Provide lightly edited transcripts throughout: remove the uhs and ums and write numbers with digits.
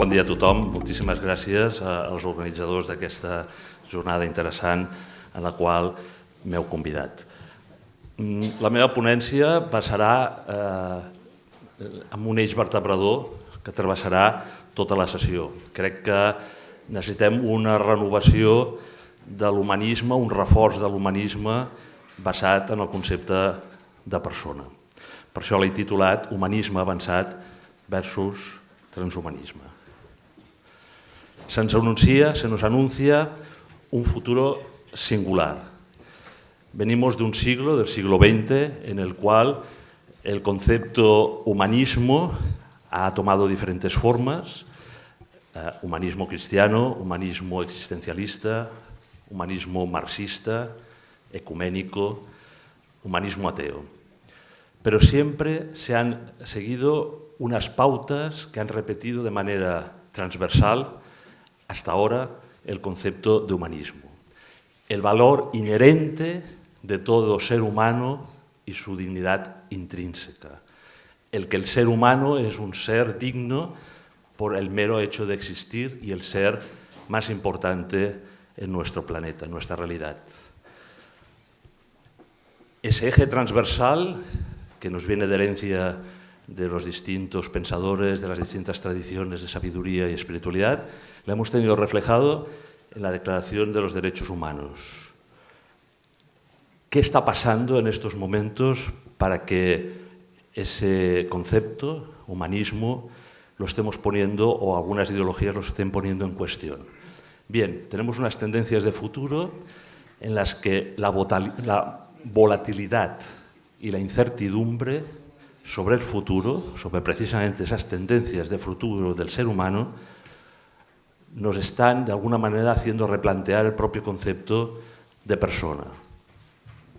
Bon dia a tothom. Moltíssimes gràcies als organitzadors d'aquesta jornada interessant en la qual m'heu convidat. La meva ponència basarà en un eix vertebrador que travessarà tota la sessió. Crec que necessitem una renovació de l'humanisme, un reforç de l'humanisme basat en el concepte de persona. Per això l'he titulat Humanisme avançat versus transhumanisme. Se nos anuncia un futuro singular. Venimos de un siglo, del siglo XX, en el cual el concepto humanismo ha tomado diferentes formas: humanismo cristiano, humanismo existencialista, humanismo marxista, ecuménico, humanismo ateo. Pero siempre se han seguido unas pautas que han repetido de manera transversal hasta ahora el concepto de humanismo. El valor inherente de todo ser humano y su dignidad intrínseca. El que el ser humano es un ser digno por el mero hecho de existir y el ser más importante en nuestro planeta, en nuestra realidad. Ese eje transversal que nos viene de herencia de los distintos pensadores, de las distintas tradiciones de sabiduría y espiritualidad, lo hemos tenido reflejado en la Declaración de los Derechos Humanos. ¿Qué está pasando en estos momentos para que ese concepto, humanismo, lo estemos poniendo, o algunas ideologías lo estén poniendo en cuestión? Bien, tenemos unas tendencias de futuro en las que la volatilidad y la incertidumbre sobre el futuro, sobre precisamente esas tendencias de futuro del ser humano, nos están de alguna manera haciendo replantear el propio concepto de persona.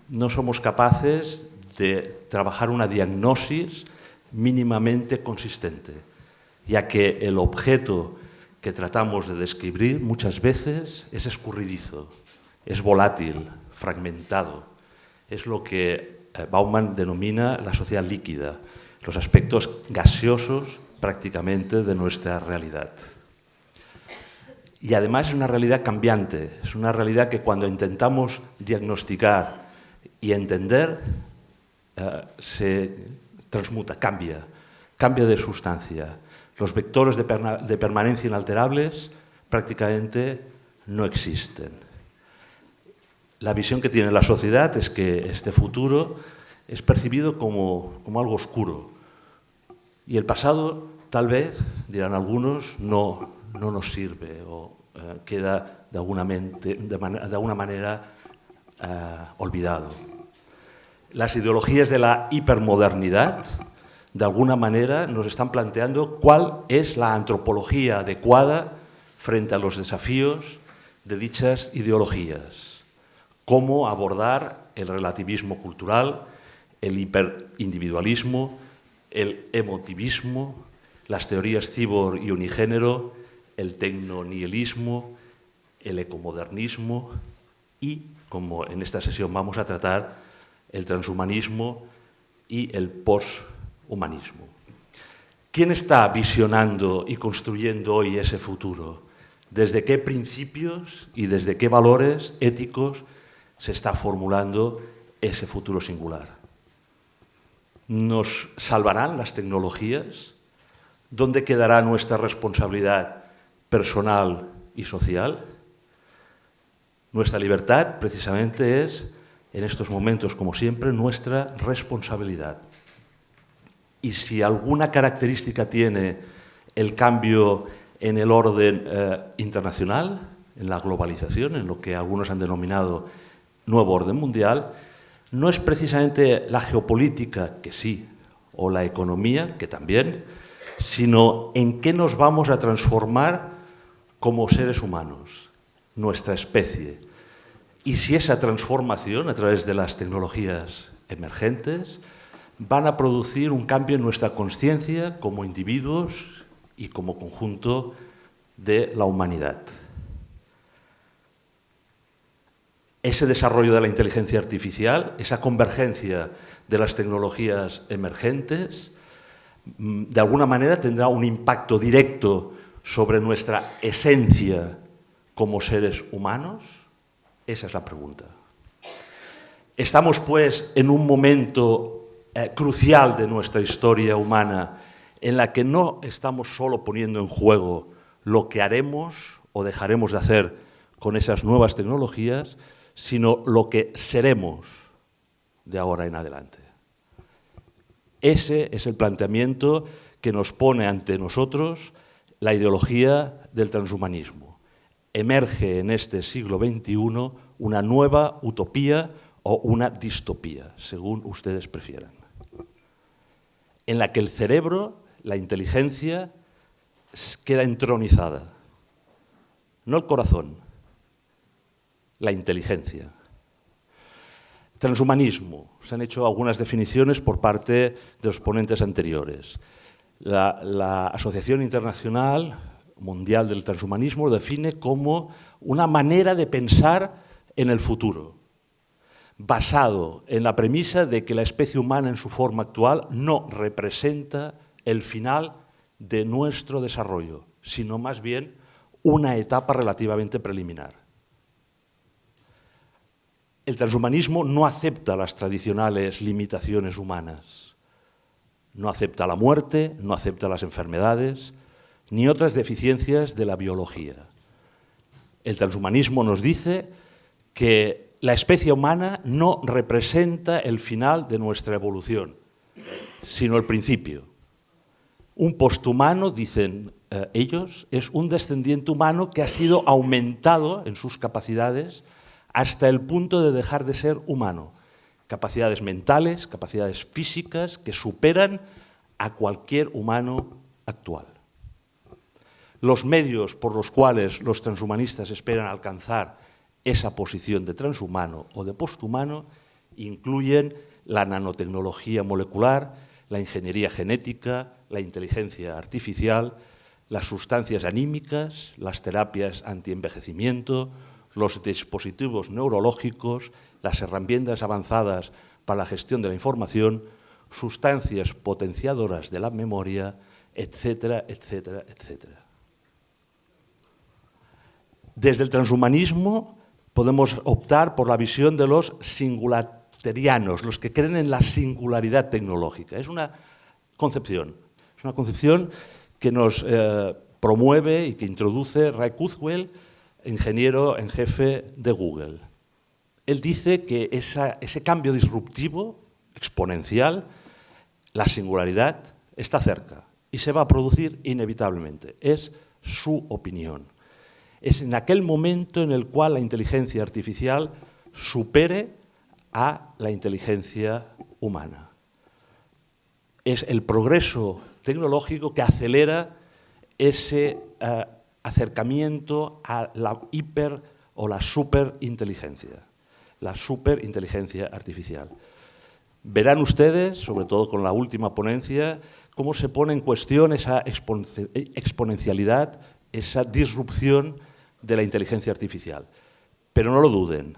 No somos capaces de trabajar una diagnosis mínimamente consistente, ya que el objeto que tratamos de describir muchas veces es escurridizo, es volátil, fragmentado. Es lo que Bauman denomina la sociedad líquida, los aspectos gaseosos prácticamente de nuestra realidad. Y además es una realidad cambiante, es una realidad que cuando intentamos diagnosticar y entender, se transmuta, cambia de sustancia. Los vectores de permanencia inalterables prácticamente no existen. La visión que tiene la sociedad es que este futuro es percibido como algo oscuro. Y el pasado, tal vez, dirán algunos, no nos sirve o queda de alguna manera olvidado. Las ideologías de la hipermodernidad, de alguna manera, nos están planteando cuál es la antropología adecuada frente a los desafíos de dichas ideologías. Cómo abordar el relativismo cultural, el hiperindividualismo, el emotivismo, las teorías cibor y unigénero, el tecnonihilismo, el ecomodernismo y, como en esta sesión vamos a tratar, el transhumanismo y el poshumanismo. ¿Quién está visionando y construyendo hoy ese futuro? ¿Desde qué principios y desde qué valores éticos se está formulando ese futuro singular? ¿Nos salvarán las tecnologías? ¿Dónde quedará nuestra responsabilidad personal y social? Nuestra libertad, precisamente, es, en estos momentos, como siempre, nuestra responsabilidad. Y si alguna característica tiene el cambio en el orden internacional, en la globalización, en lo que algunos han denominado nuevo orden mundial, no es precisamente la geopolítica, que sí, o la economía, que también, sino en qué nos vamos a transformar como seres humanos, nuestra especie. Y si esa transformación, a través de las tecnologías emergentes, van a producir un cambio en nuestra conciencia como individuos y como conjunto de la humanidad. Ese desarrollo de la inteligencia artificial, esa convergencia de las tecnologías emergentes, de alguna manera tendrá un impacto directo sobre nuestra esencia como seres humanos? Esa es la pregunta. Estamos, pues, en un momento crucial de nuestra historia humana en la que no estamos solo poniendo en juego lo que haremos o dejaremos de hacer con esas nuevas tecnologías, sino lo que seremos de ahora en adelante. Ese es el planteamiento que nos pone ante nosotros la ideología del transhumanismo. Emerge en este siglo XXI una nueva utopía o una distopía, según ustedes prefieran, en la que el cerebro, la inteligencia, queda entronizada. No el corazón, la inteligencia. Transhumanismo. Se han hecho algunas definiciones por parte de los ponentes anteriores. La Asociación Internacional Mundial del Transhumanismo lo define como una manera de pensar en el futuro, basado en la premisa de que la especie humana en su forma actual no representa el final de nuestro desarrollo, sino más bien una etapa relativamente preliminar. El transhumanismo no acepta las tradicionales limitaciones humanas, no acepta la muerte, no acepta las enfermedades, ni otras deficiencias de la biología. El transhumanismo nos dice que la especie humana no representa el final de nuestra evolución, sino el principio. Un posthumano, dicen ellos, es un descendiente humano que ha sido aumentado en sus capacidades hasta el punto de dejar de ser humano. Capacidades mentales, capacidades físicas que superan a cualquier humano actual. Los medios por los cuales los transhumanistas esperan alcanzar esa posición de transhumano o de posthumano incluyen la nanotecnología molecular, la ingeniería genética, la inteligencia artificial, las sustancias anímicas, las terapias antienvejecimiento, los dispositivos neurológicos, las herramientas avanzadas para la gestión de la información, sustancias potenciadoras de la memoria, etcétera, etcétera, etcétera. Desde el transhumanismo podemos optar por la visión de los singulariterianos, los que creen en la singularidad tecnológica. Es una concepción que nos promueve y que introduce Ray Kurzweil, ingeniero en jefe de Google. Él dice que ese cambio disruptivo, exponencial, la singularidad, está cerca y se va a producir inevitablemente. Es su opinión. Es en aquel momento en el cual la inteligencia artificial supere a la inteligencia humana. Es el progreso tecnológico que acelera ese acercamiento a la hiper o la superinteligencia artificial. Verán ustedes, sobre todo con la última ponencia, cómo se pone en cuestión esa exponencialidad, esa disrupción de la inteligencia artificial. Pero no lo duden,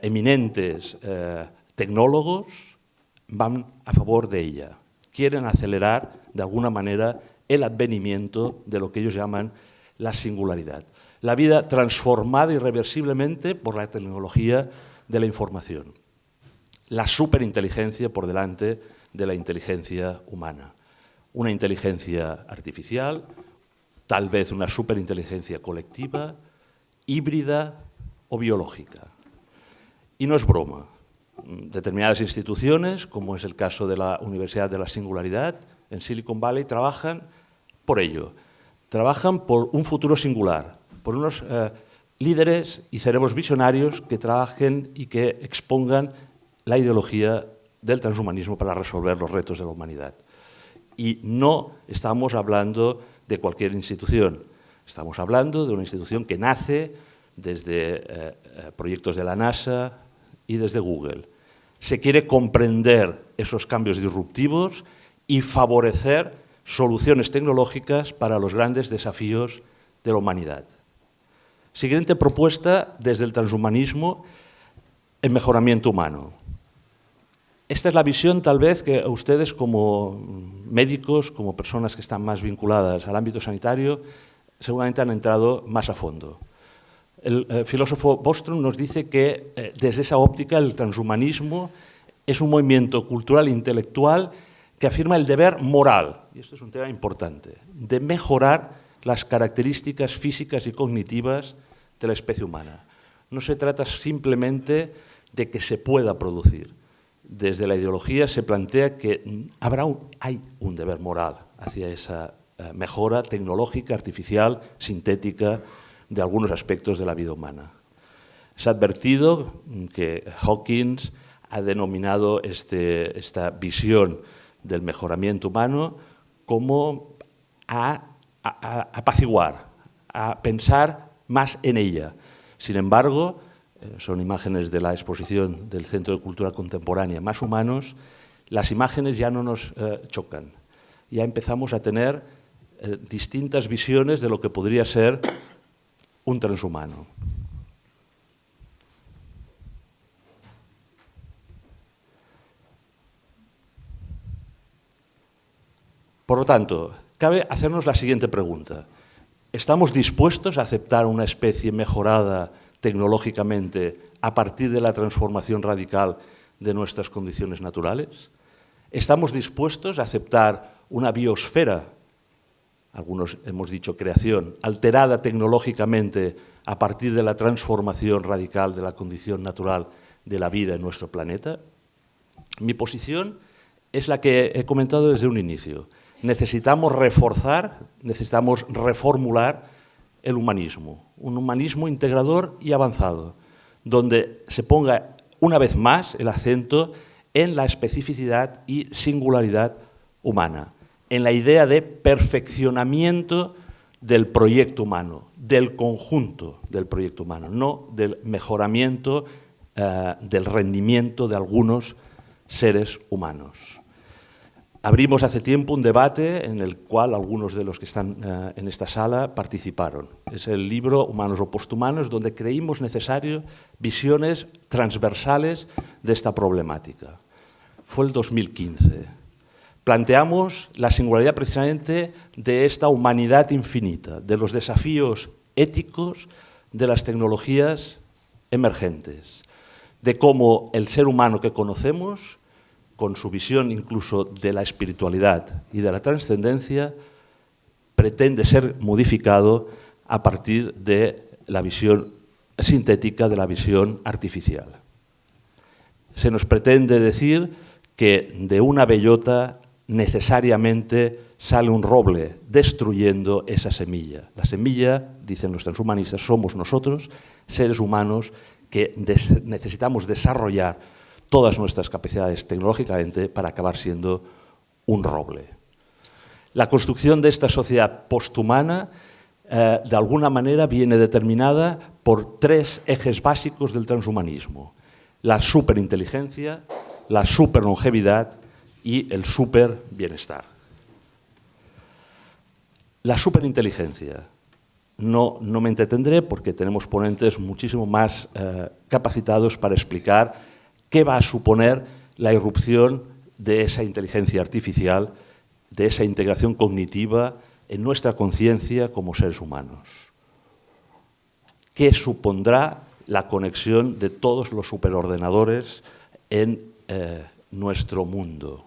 eminentes tecnólogos van a favor de ella. Quieren acelerar, de alguna manera, el advenimiento de lo que ellos llaman la singularidad. La vida transformada irreversiblemente por la tecnología de la información. La superinteligencia por delante de la inteligencia humana. Una inteligencia artificial, tal vez una superinteligencia colectiva, híbrida o biológica. Y no es broma. Determinadas instituciones, como es el caso de la Universidad de la Singularidad, en Silicon Valley, trabajan por ello. Trabajan por un futuro singular, por unos líderes y cerebros visionarios que trabajen y que expongan la ideología del transhumanismo para resolver los retos de la humanidad. Y no estamos hablando de cualquier institución, estamos hablando de una institución que nace desde proyectos de la NASA y desde Google. Se quiere comprender esos cambios disruptivos y favorecer soluciones tecnológicas para los grandes desafíos de la humanidad. Siguiente propuesta desde el transhumanismo, el mejoramiento humano. Esta es la visión, tal vez, que ustedes como médicos, como personas que están más vinculadas al ámbito sanitario, seguramente han entrado más a fondo. El filósofo Bostrom nos dice que desde esa óptica el transhumanismo es un movimiento cultural e intelectual que afirma el deber moral, y esto es un tema importante, de mejorar las características físicas y cognitivas de la especie humana. No se trata simplemente de que se pueda producir. Desde la ideología se plantea que hay un deber moral hacia esa mejora tecnológica, artificial, sintética de algunos aspectos de la vida humana. Se ha advertido que Hawkins ha denominado esta visión del mejoramiento humano como a apaciguar, a pensar más en ella. Sin embargo, son imágenes de la exposición del Centro de Cultura Contemporánea Más Humanos, las imágenes ya no nos chocan. Ya empezamos a tener distintas visiones de lo que podría ser un transhumano. Por lo tanto, cabe hacernos la siguiente pregunta. ¿Estamos dispuestos a aceptar una especie mejorada tecnológicamente a partir de la transformación radical de nuestras condiciones naturales? ¿Estamos dispuestos a aceptar una biosfera, algunos hemos dicho creación, alterada tecnológicamente a partir de la transformación radical de la condición natural de la vida en nuestro planeta? Mi posición es la que he comentado desde un inicio. Necesitamos reforzar, necesitamos reformular el humanismo, un humanismo integrador y avanzado, donde se ponga una vez más el acento en la especificidad y singularidad humana, en la idea de perfeccionamiento del proyecto humano, del conjunto del proyecto humano, no del mejoramiento del rendimiento de algunos seres humanos. Abrimos hace tiempo un debate en el cual algunos de los que están en esta sala participaron. Es el libro Humanos o Posthumanos, donde creímos necesario visiones transversales de esta problemática. Fue el 2015. Planteamos la singularidad precisamente de esta humanidad infinita, de los desafíos éticos de las tecnologías emergentes, de cómo el ser humano que conocemos, con su visión incluso de la espiritualidad y de la trascendencia, pretende ser modificado a partir de la visión sintética, de la visión artificial. Se nos pretende decir que de una bellota necesariamente sale un roble, destruyendo esa semilla. La semilla, dicen los transhumanistas, somos nosotros, seres humanos, que necesitamos desarrollar todas nuestras capacidades tecnológicamente para acabar siendo un roble. La construcción de esta sociedad posthumana, de alguna manera, viene determinada por tres ejes básicos del transhumanismo: la superinteligencia, la superlongevidad y el superbienestar. La superinteligencia. No me entretendré porque tenemos ponentes muchísimo más capacitados para explicar qué va a suponer la irrupción de esa inteligencia artificial, de esa integración cognitiva en nuestra conciencia como seres humanos. ¿Qué supondrá la conexión de todos los superordenadores en nuestro mundo?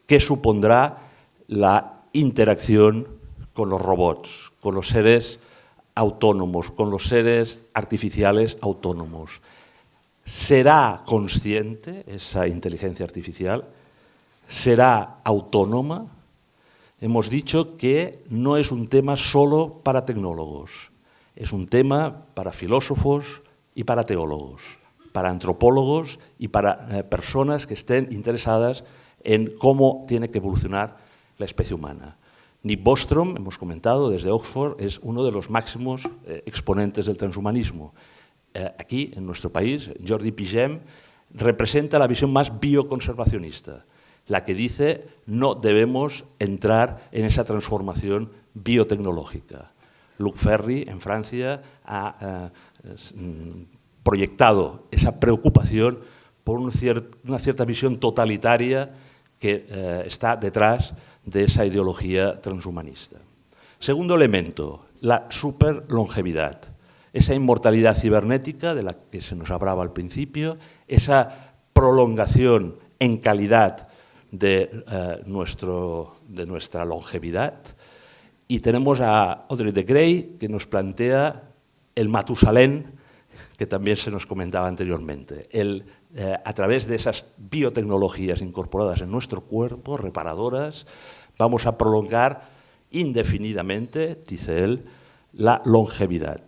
¿Qué supondrá la interacción con los robots, con los seres autónomos, con los seres artificiales autónomos? ¿Será consciente esa inteligencia artificial? ¿Será autónoma? Hemos dicho que no es un tema solo para tecnólogos, es un tema para filósofos y para teólogos, para antropólogos y para personas que estén interesadas en cómo tiene que evolucionar la especie humana. Nick Bostrom, hemos comentado, desde Oxford, es uno de los máximos exponentes del transhumanismo. Aquí, en nuestro país, Jordi Pigem representa la visión más bioconservacionista, la que dice no debemos entrar en esa transformación biotecnológica. Luc Ferry, en Francia, ha proyectado esa preocupación por una cierta visión totalitaria que está detrás de esa ideología transhumanista. Segundo elemento, la superlongevidad, esa inmortalidad cibernética de la que se nos hablaba al principio, esa prolongación en calidad de nuestra longevidad. Y tenemos a Audrey de Grey, que nos plantea el Matusalén, que también se nos comentaba anteriormente. A través de esas biotecnologías incorporadas en nuestro cuerpo, reparadoras, vamos a prolongar indefinidamente, dice él, la longevidad.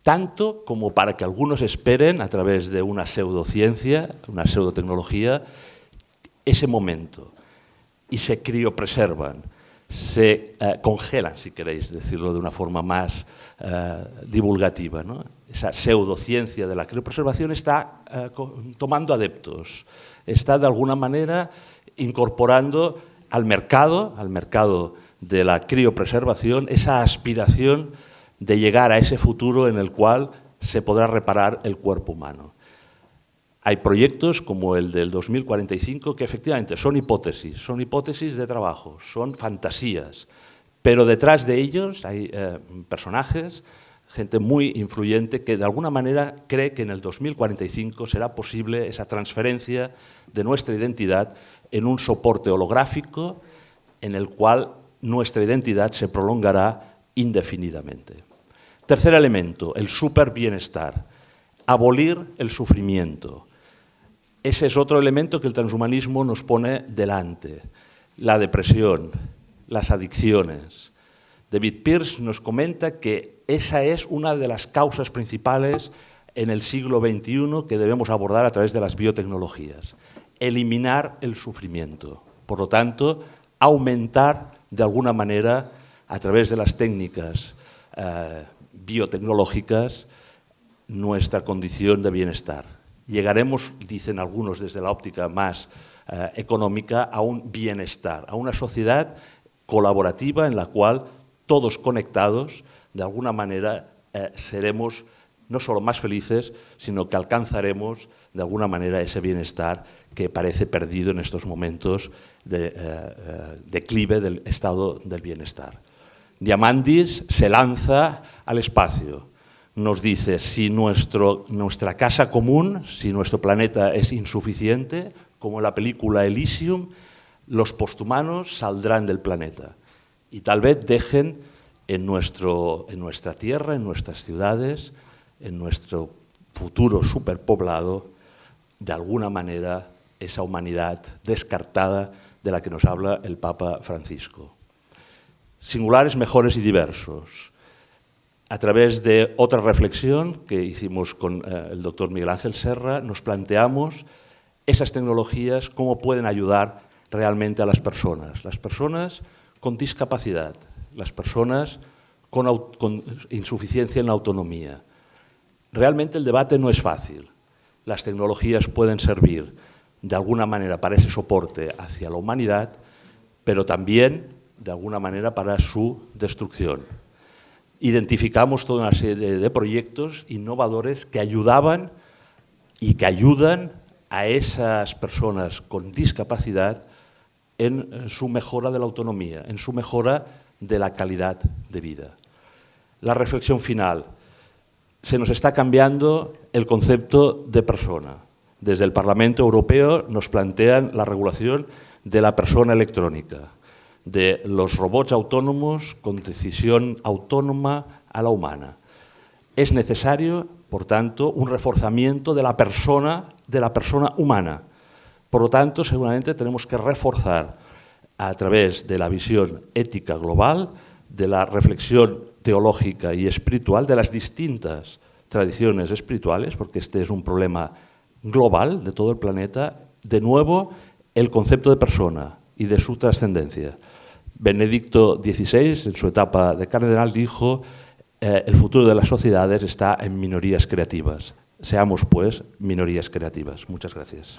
Tanto como para que algunos esperen, a través de una pseudociencia, una pseudotecnología, ese momento, y se criopreservan, se congelan, si queréis decirlo de una forma más divulgativa, ¿no? Esa pseudociencia de la criopreservación está tomando adeptos, está de alguna manera incorporando al mercado de la criopreservación, esa aspiración de llegar a ese futuro en el cual se podrá reparar el cuerpo humano. Hay proyectos como el del 2045 que efectivamente son hipótesis de trabajo, son fantasías, pero detrás de ellos hay personajes, gente muy influyente que de alguna manera cree que en el 2045 será posible esa transferencia de nuestra identidad en un soporte holográfico en el cual nuestra identidad se prolongará indefinidamente. Tercer elemento, el superbienestar, abolir el sufrimiento. Ese es otro elemento que el transhumanismo nos pone delante, la depresión, las adicciones. David Pearce nos comenta que esa es una de las causas principales en el siglo XXI que debemos abordar a través de las biotecnologías. Eliminar el sufrimiento. Por lo tanto, aumentar de alguna manera, a través de las técnicas biotecnológicas, nuestra condición de bienestar. Llegaremos, dicen algunos desde la óptica más económica, a un bienestar, a una sociedad colaborativa en la cual todos conectados, de alguna manera, seremos no solo más felices, sino que alcanzaremos de alguna manera ese bienestar que parece perdido en estos momentos de declive del estado del bienestar. Diamandis se lanza al espacio. Nos dice, si nuestra casa común, si nuestro planeta es insuficiente, como en la película Elysium, los posthumanos saldrán del planeta y tal vez dejen en nuestra tierra, en nuestras ciudades, en nuestro futuro superpoblado, de alguna manera, esa humanidad descartada de la que nos habla el Papa Francisco. Singulares, mejores y diversos. A través de otra reflexión que hicimos con el doctor Miguel Ángel Serra, nos planteamos esas tecnologías, cómo pueden ayudar realmente a las personas con discapacidad, las personas con insuficiencia en la autonomía. Realmente el debate no es fácil. Las tecnologías pueden servir de alguna manera para ese soporte hacia la humanidad, pero también de alguna manera para su destrucción. Identificamos toda una serie de proyectos innovadores que ayudaban y que ayudan a esas personas con discapacidad en su mejora de la autonomía, en su mejora de la calidad de vida. La reflexión final. Se nos está cambiando el concepto de persona. Desde el Parlamento Europeo nos plantean la regulación de la persona electrónica, de los robots autónomos con decisión autónoma a la humana. Es necesario, por tanto, un reforzamiento de la persona humana. Por lo tanto, seguramente tenemos que reforzar a través de la visión ética global, de la reflexión teológica y espiritual, de las distintas tradiciones espirituales, porque este es un problema global de todo el planeta, de nuevo el concepto de persona y de su trascendencia. Benedicto XVI, en su etapa de cardenal, dijo: el futuro de las sociedades está en minorías creativas. Seamos, pues, minorías creativas. Muchas gracias.